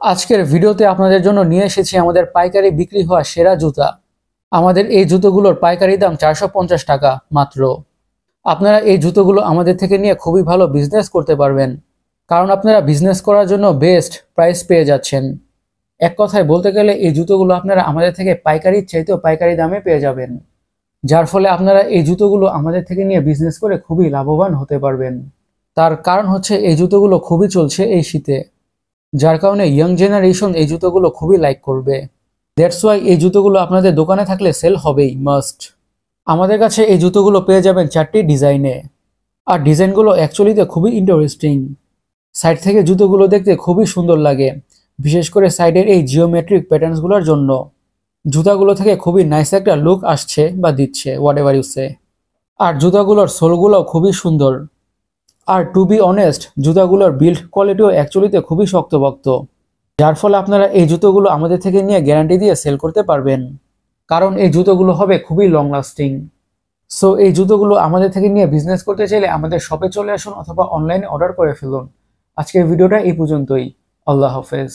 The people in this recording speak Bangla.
আজকের ভিডিওতে আপনাদের জন্য নিয়ে এসেছি আমাদের পাইকারি বিক্রি হওয়া সেরা জুতা। আমাদের এই জুতোগুলোর পাইকারি দাম 450 টাকা মাত্র। আপনারা এই জুতোগুলো আমাদের থেকে নিয়ে খুবই ভালো বিজনেস করতে পারবেন, কারণ আপনারা বিজনেস করার জন্য বেস্ট প্রাইস পেয়ে যাচ্ছেন। এক কথায় বলতে গেলে এই জুতোগুলো আপনারা আমাদের থেকে পাইকারির চাইতেও পাইকারি দামে পেয়ে যাবেন, যার ফলে আপনারা এই জুতোগুলো আমাদের থেকে নিয়ে বিজনেস করে খুবই লাভবান হতে পারবেন। তার কারণ হচ্ছে এই জুতোগুলো খুবই চলছে এই শীতে, যার কারণে ইয়াং জেনারেশন এই জুতোগুলো খুবই লাইক করবে। দ্যাটস ওয়াই এই জুতোগুলো আপনাদের দোকানে থাকলে সেল হবেই মাস্ট। আমাদের কাছে এই জুতোগুলো পেয়ে যাবেন 4টি ডিজাইনে, আর ডিজাইনগুলো অ্যাকচুয়ালিতে খুবই ইন্টারেস্টিং। সাইড থেকে জুতোগুলো দেখতে খুবই সুন্দর লাগে, বিশেষ করে সাইডের এই জিওমেট্রিক প্যাটার্নসগুলোর জন্য। জুতাগুলো থেকে খুবই নাইস একটা লুক আসছে বা দিচ্ছে, হোয়াট এভার ইউ সে। আর জুতাগুলোর সোলগুলোও খুবই সুন্দর। আর টু বি অনেস্ট, জুতাগুলোর বিল্ড কোয়ালিটিও অ্যাকচুয়ালিতে খুবই শক্তপোক্ত, যার ফলে আপনারা এই জুতোগুলো আমাদের থেকে নিয়ে গ্যারান্টি দিয়ে সেল করতে পারবেন, কারণ এই জুতোগুলো হবে খুবই লং লাস্টিং। সো এই জুতোগুলো আমাদের থেকে নিয়ে বিজনেস করতে চাইলে আমাদের শপে চলে আসুন অথবা অনলাইনে অর্ডার করে ফেলুন। আজকের ভিডিওটা এই পর্যন্তই। আল্লাহ হাফেজ।